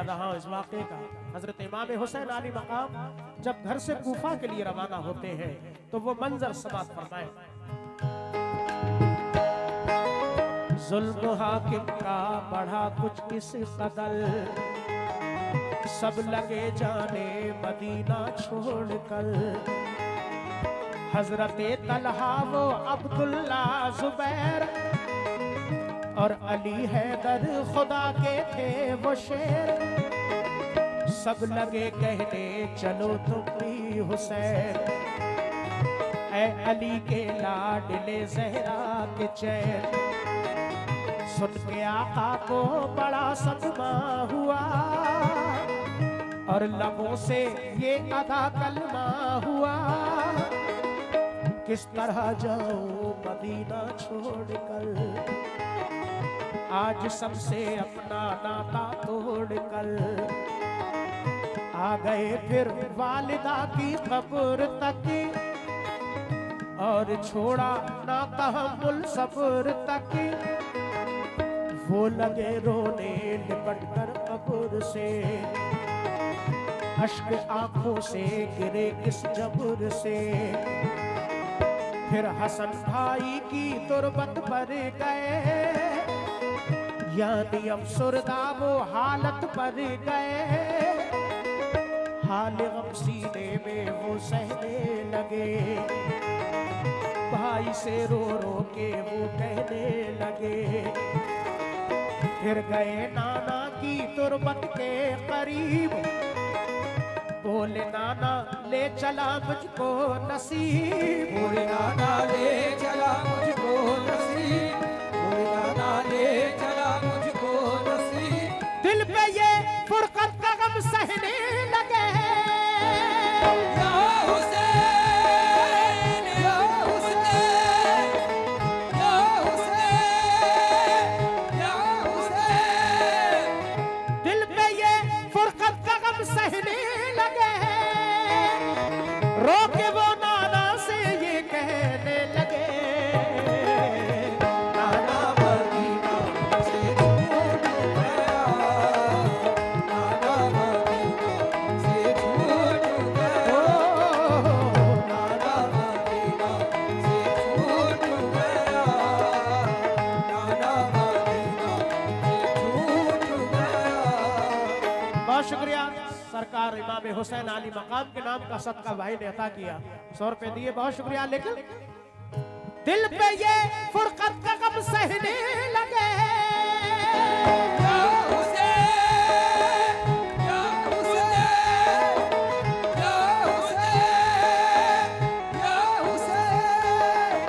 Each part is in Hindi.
कर रहा हूँ इस वाक़े का। हजरत इमाम हुसैन अली मकाम जब घर से कूफा के लिए रवाना होते हैं तो वो मंजर समात फरमाए। जुल्म हाकिम का बढ़ा कुछ इस कदर, सब लगे जाने मदीना छोड़कर। हजरत तलहा वो अब्दुल्ला जुबैर और अली हैदर खुदा के थे वो शेर। सब लगे कहने चलो तुम भी हुसैन, ऐ अली के लाडले जहरा के चैन। सुन के आका को बड़ा सदमा हुआ और लबों से ये अदा कलमा हुआ। किस तरह जाऊं मदीना छोड़कर, आज सबसे अपना नाता तोड़कर। आ गए फिर वालिदा की कब्र तक और छोड़ा ना तहम्मुल सब्र तक। वो लगे रोने लिपट कर कब्र से, अश्क आंखों से गिरे इस जबर से। फिर हसन भाई की तुरबत पर गए, यानी अफसुरदा वो हालत पर गए। हाल गम सीने में वो सहने लगे, भाई से रो रो के वो कहने लगे। फिर गए नाना की तुरबत के करीब, बोले नाना ले चला मुझको नसीब। बोले नाना ले चला मुझको नसीब, बोले नाना ले चला मुझको नसीब। दिल पे ये फुरकत का गम सहने लगे। या हुसैन, या हुसैन, या हुसैन, या हुसैन। दिल पे ये फुरकत का गम सहने लगे। रो के वो नाना से ये कहने लगे, नाना मदीना से छूट गया, नाना मदीना से छूट गया, नाना मदीना से छूट गया, नाना मदीना से छूट गया। बहुत शुक्रिया सरकार इमाम हुसैन अली मकाम के नाम का सदका भाई ने अता किया, 100 रुपए दिए, बहुत शुक्रिया। लेकिन दिल पे ये फुरकत का गम सहने लगे। या हुसैन, या हुसैन, या हुसैन, या हुसैन।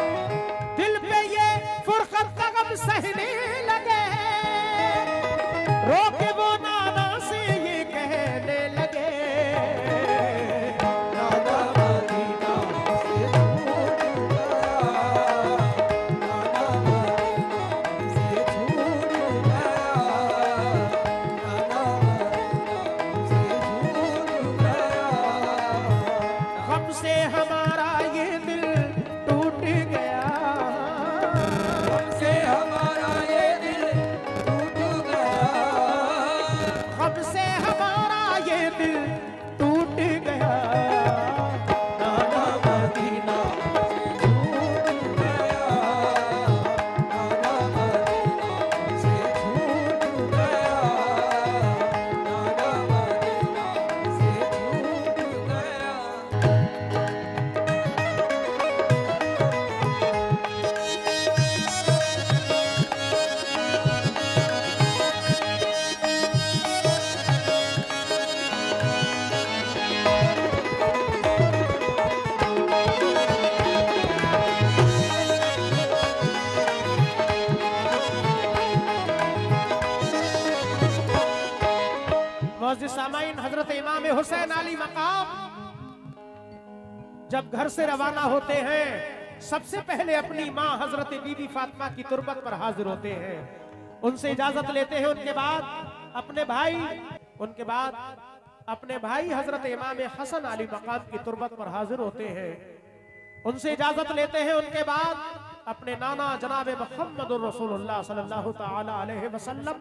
दिल पे ये फुरकत का गम सहने लगे। रो के वो नाना से ये कहने लगे, नाना मदीना से छूट गया, नाना मदीना से छूट गया, नाना मदीना से छूट गया। गम से हमारा ये दिल टूट गया। हमसे हमारा ये दिल टूट गया, हमसे हमारा ये दिल टूट गया। नाना मदीना से छूट गया, नाना मदीना से छूट गया, नाना मदीना से छूट गया। मौजूद सामाइन, हजरत इमाम हुसैन अली मकाम जब घर से रवाना होते हैं सबसे पहले अपनी माँ हजरत बीबी फातिमा की तुरबत पर हाजिर होते हैं, उनसे इजाजत लेते हैं। उनके बाद अपने भाई हजरत इमाम हसन अली मकाम की तुरबत पर हाजिर होते हैं, उनसे इजाजत लेते हैं। उनके बाद अपने नाना जनाब मोहम्मद रसूलुल्लाह सल्लल्लाहु तआला अलैहि वसल्लम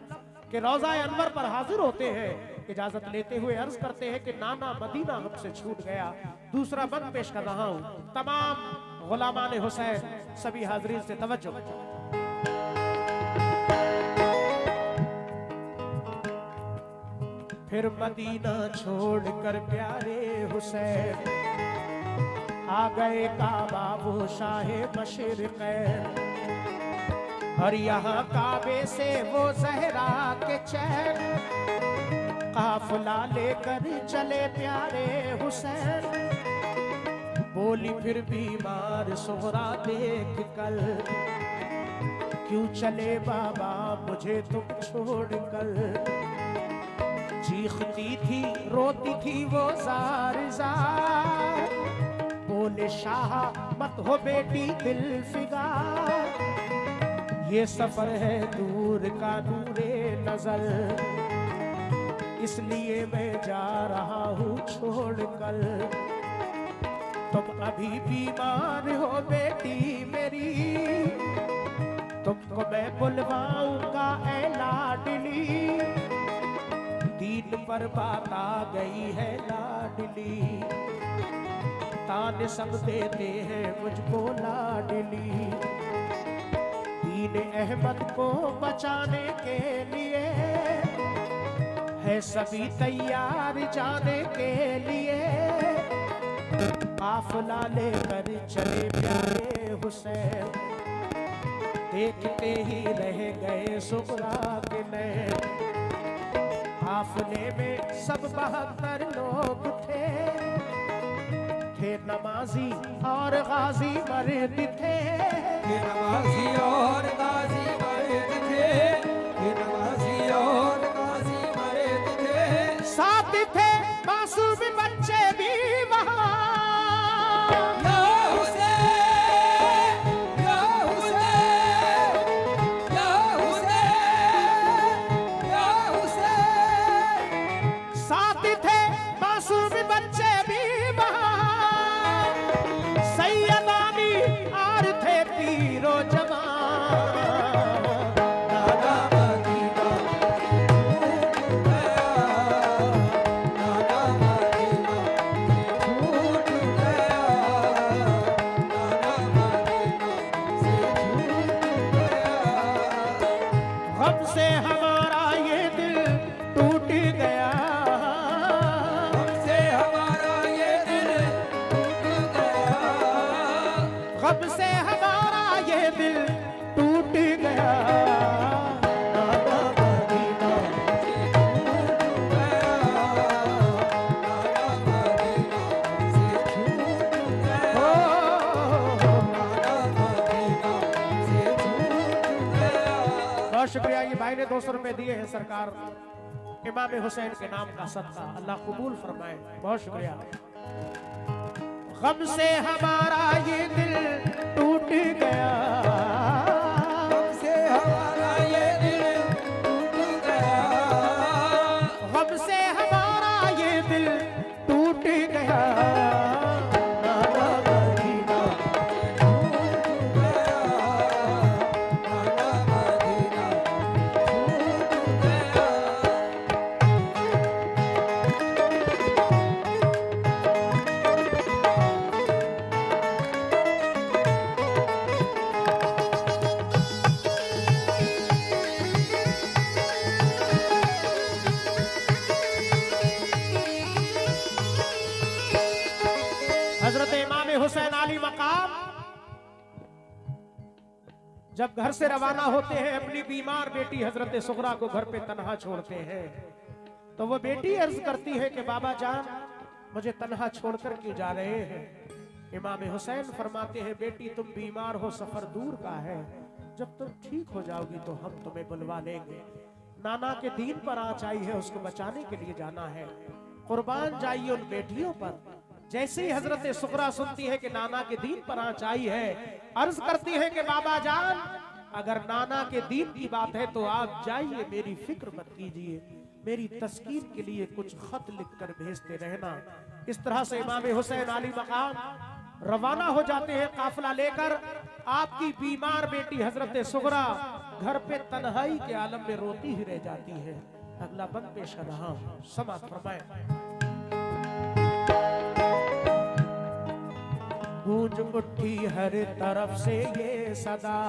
के रोज़ा अनवर पर हाजिर होते हैं। इजाजत लेते हुए अर्ज करते हैं कि नाना मदीना हमसे छूट गया। दूसरा बंद पेश कर रहा हूं, तमाम गुलामान हुसैन सभी हाजरीन से तवज्जो। फिर मदीना छोड़कर प्यारे हुसैन आ गए काबा वो शाहे मशरिक़, और यहाँ काबे से वो ज़हरा के चैन काफिला लेकर चले प्यारे हुसैन। बोली फिर बीमार सुगरा देख कर, क्यों चले बाबा मुझे तुम छोड़ कर। चीखती थी रोती थी वो जार जार, बोले शाह मत हो बेटी दिल फिगार। ये सफर है दूर का नूरे नजर, इसलिए मैं जा रहा हूँ छोड़ कर। तुम अभी बीमार हो बेटी मेरी, तुमको मैं बुलवाऊंगा ऐ लाडली। दीन पर बात आ गई है लाडली, ताने सब देते हैं मुझको लाडली। दीन अहमद को बचाने के लिए है सभी तैयार जाने के लिए। काफिला लेकर चले प्यारे हुसैन, देखते ही रह गए सुगरा के नैन। काफिले में सब 72 लोग थे नमाजी और गाजी मर्द थे। नमाजी और गाजी मर्द थे, नमाजी और गाजी मर्द थे। साथ थे मासूम बच्चे भी वहाँ। या हुसैन, या हुसैन, या हुसैन, या हुसैन। साथ थे मासूम बच्चे भी वहाँ। सैयदानी और थे पीरो जवान। नाना मदीना छूट गया, नाना मदीना छूट गया, नाना मदीना से छूट गया। गम से हमारा ये दिल टूट गया। हमसे हमारा ये दिल टूट गया, गम से हमारा ये दिल टूट गया। नाना मदीना छूट गया, नाना मदीना से छूट गया, नाना मदीना से छूट गया। बहुत शुक्रिया। ये भाई ने 200 रुपए दिए हैं सरकार इमाम हुसैन के नाम का सदका, अल्लाह कबूल फरमाए। बहुत शुक्रिया। गम से हमारा ये दिल टूट गया। हमसे हमारा ये दिल टूट गया, गम से हमारा ये दिल टूट गया। नाना मदीना छूट गया, नाना मदीना छूट गया। हजरत इमाम हुसैन अली मकाम जब घर से रवाना होते हैं, अपनी बीमार बेटी हजरत सुगरा को घर पे तन्हा छोड़ते हैं, तो वो बेटी अर्ज करती है कि बाबा जान मुझे तन्हा छोड़कर क्यों जा रहे हैं। इमाम हुसैन फरमाते हैं बेटी तुम बीमार हो, सफर दूर का है, जब तुम ठीक हो जाओगी तो हम तुम्हें बुलवा लेंगे। नाना के दीन पर आँच आई है, उसको बचाने के लिए जाना है। कुर्बान जाइए उन बेटियों पर। जैसे ही हजरत सुगरा सुनती है कि नाना के दीन पर आँच आई है, अर्ज करती है कि बाबा जान अगर नाना के दीन की बात है तो आप जाइए, मेरी फिक्र मत कीजिए, मेरी तस्कीन के लिए कुछ खत लिखकर भेजते रहना। इस तरह से इमाम हुसैन अली मकाम रवाना हो जाते हैं काफिला लेकर। आपकी बीमार बेटी हजरत सुगरा घर पे तन्हाई के आलम में रोती ही रह जाती है। अगला बंद पेश कर रहा हूं, समाप्त फरमाए। गूंज उठी हर तरफ से ये सदा,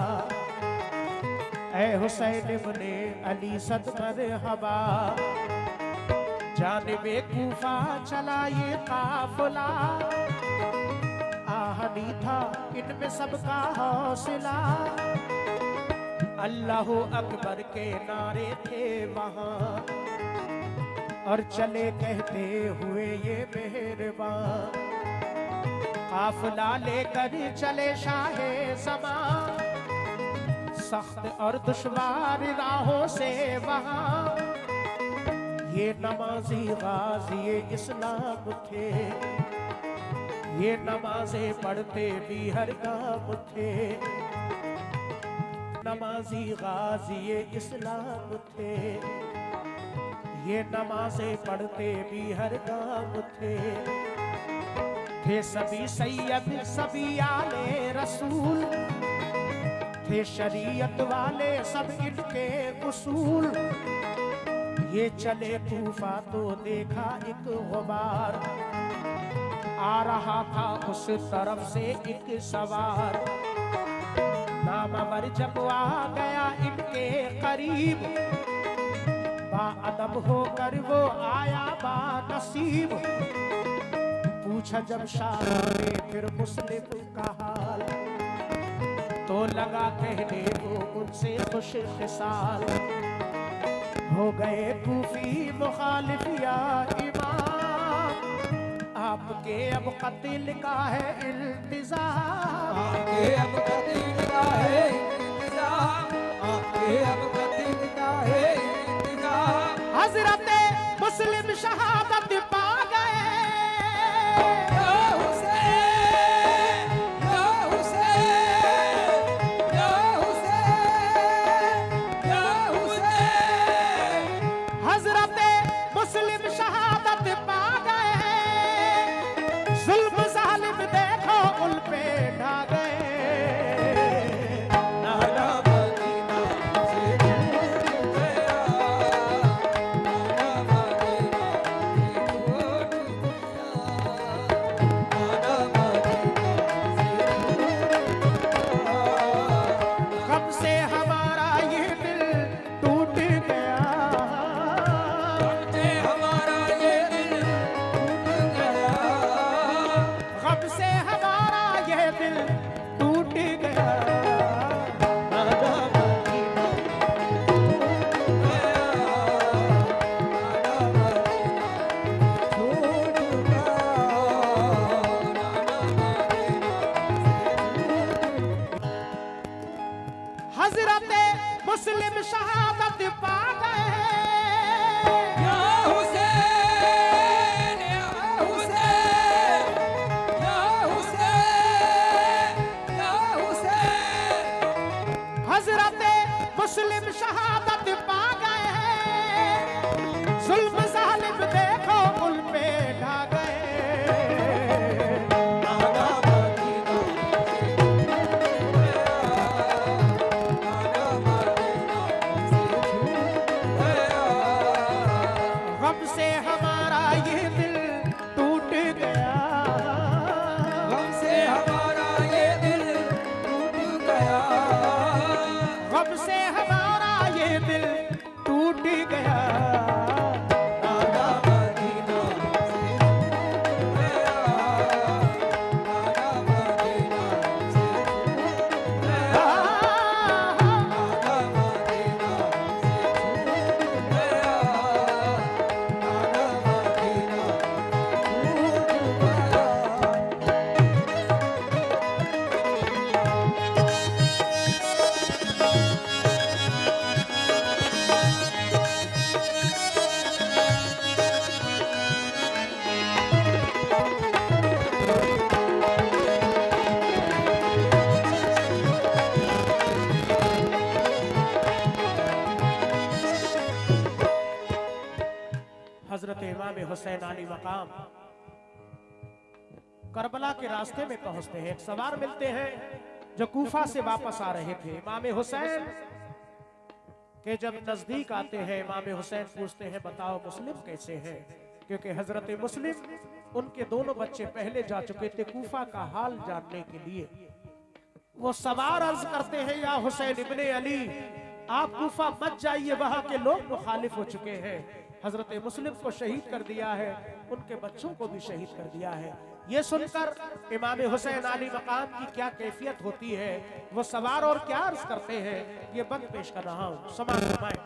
ऐ हुसैन इब्ने अली सद मरहबा। जानिबे कूफा चला ये काफिला, आहनी था इनमें सबका हौसला। अल्लाह अकबर के नारे थे वहां, और चले कहते हुए ये मेहरबान। काफिला लेकर चले शाहे ज़मां, सख्त और दुश्वार राहों से वहां। ये नमाजी गाज़ी इस्लाम थे, ये नमाज़ें पढ़ते भी हर काम थे। नमाजी गाज़ी इस्लाम थे, ये नमाज़ें पढ़ते भी हर काम थे सभी सैयद सभी आले रसूल, थे शरीयत वाले सब इनके उसूल। ये चले कूफा तो देखा एक गुबार, आ रहा था उस तरफ से एक सवार। नामवर जब आ गया इनके करीब, बाअदब होकर वो आया बानसीब। पूछा जब शाह ने फिर मुस्लिम का हाल, तो लगा कहने वो उनसे खुश खिसाल। हो गए कूफी मुखालिफ या इमाम, आपके अब कत्ल का है इल्तिज़ाम। आपके अब कत्ल का है इंतजाम, आपके अब कत्ल का है इंतजाम। हज़रत मुस्लिम शहादत पा गए, या हुसैन, या हुसैन, या हुसैन, या हुसैन। हज़रत मुस्लिम शहादत पा गए। जुल्म जालिम देखो उन पे ढा गए। नाना मदीना से छूट गया, नाना मदीना से छूट गया, नाना मदीना से छूट गया। गम से हमारा ये दिल टूट गया, हमसे हमारा ये दिल टूट गया, गम से हमारा ये दिल टूट गया। नाना मदीना हज़रत मुस्लिम शहादत पा गए। या हुसैन, या हुसैन, या हुसैन, या हुसैन। हज़रत मुस्लिम शहादत पा गए। जुल्म जालिम देखो उन पे ढा गए। नाना मदीना नाना मदीना से छूट गया, गम से हमारा ये दिल टूट गया। हमसे हमारा ये दिल टूट गया, गम से हमारा ये दिल टूट गया। नाना मदीना से छूट गया, नाना मदीना से छूट गया, नाना मदीना से छूट गया, नाना मदीना छूट गया। हजरत इमाम हुसैन अली मकाम करबला के रास्ते में पहुंचते हैं। एक सवार मिलते हैं जो कूफा से वापस आ रहे थे। इमाम हुसैन कि जब नजदीक आते हैं इमाम हुसैन पूछते हैं बताओ मुस्लिम कैसे हैं, क्योंकि हजरत मुस्लिम उनके दोनों बच्चे पहले जा चुके थे कूफा का हाल जानने के लिए। वो सवार अर्ज करते हैं या हुसैन इब्ने अली आप कूफा मत जाइए, वहां के लोग मुखालिफ हो चुके हैं। हजरत मुस्लिम को शहीद कर दिया है, उनके बच्चों को भी शहीद कर दिया है। ये सुनकर इमाम हुसैन आली मकाम की क्या कैफियत होती है, वो सवार और क्या अर्ज करते हैं, ये बंद पेश कर रहा हूं, समाप्त फरमाएं।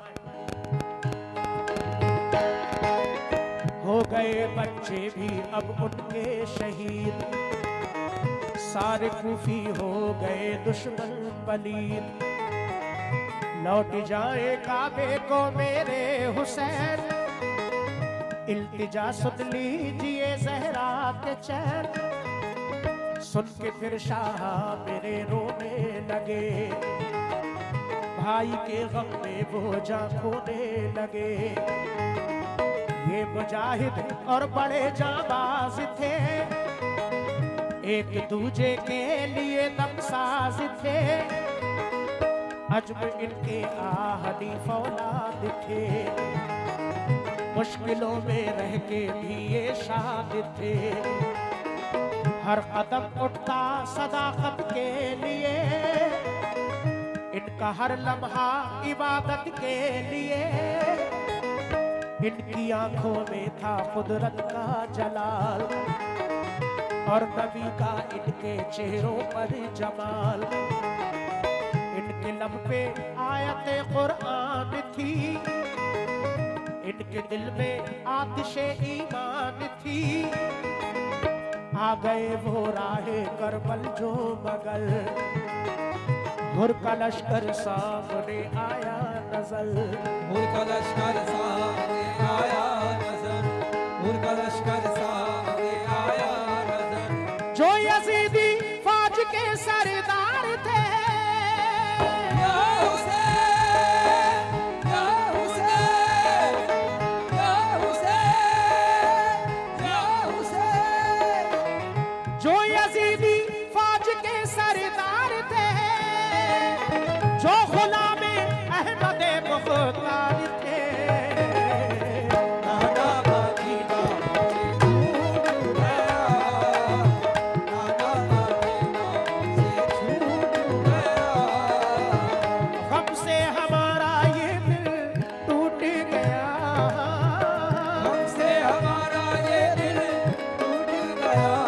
हो गए बच्चे भी अब उनके शहीद, सारे कूफी हो गए दुश्मन पलीद। लौट जाए काबे को मेरे हुसैन, इल्तिजा सुन लीजिए ज़हरा के चैन। सुन के फिर शाह मेरे रोने लगे, भाई के गम में वो जान खोने लगे। ये मुजाहिद और बड़े जाबाज थे, एक दूजे के लिए दमसाज थे। अजब इनके आहली फौलाद थे, मुश्किलों में रह के भी ये शाद थे। हर कदम उठता सदाकत के लिए, इनका हर लम्हा इबादत के लिए। इनकी आंखों में था कुदरत का जलाल, और नबी का इनके चेहरों पर जमाल। इनके लब पे आयते कुरान थी, इनके दिल में आतिशे ईमान थी। आ गए वो राहे करबल जो मगल, हुर का लश्कर सामने आया नजर। हुर का लश्कर सामने आया नजर, हुर का लश्कर सामने आया नजर। जो यजीदी फौज के सरदार थे, जो यजीदी फौज के सरदार थे, जो गुलामे अहमद मुख्तार थे। नाना मदीना से छूट गया, नाना मदीना से छूट गया। गम से हमारा ये दिल टूट गया, हमसे हमारा ये दिल टूट गया।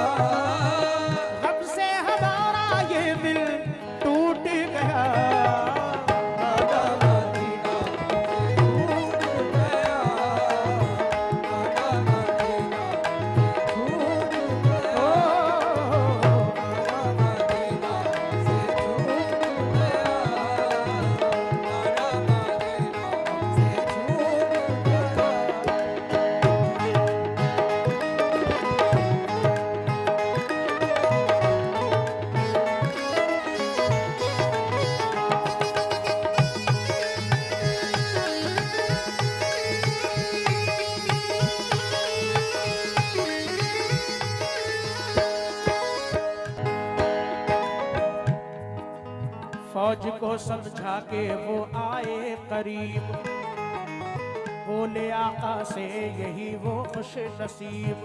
टूट गया। नाना मदीना से छूट गया, नाना मदीना से छूट गया, नाना मदीना से छूट गया, नाना मदीना फौज को समझा के वो आए करीब, बोले आका से यही वो खुश नसीब।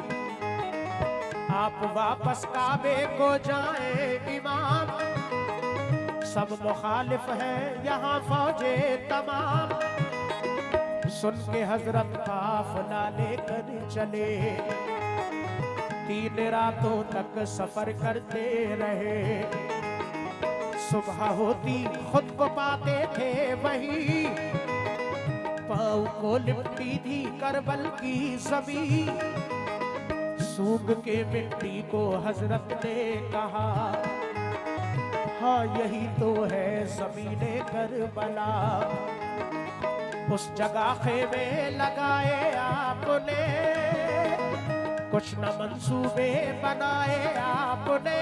आप वापस काबे को जाए इमाम, सब मुखालिफ है यहाँ फौजे तमाम। सुन के हजरत काफिला लेकर चले, 3 रातों तक सफर करते रहे। सुबह होती खुद को पाते थे वही, पाँव को लिपटी थी करबल की ज़मीं। सूंघ के मिट्टी को हजरत ने कहा, हाँ यही तो है ज़मीने करबला। उस जगह खेमे लगाए आपने, कुछ न मंसूबे बनाए आपने।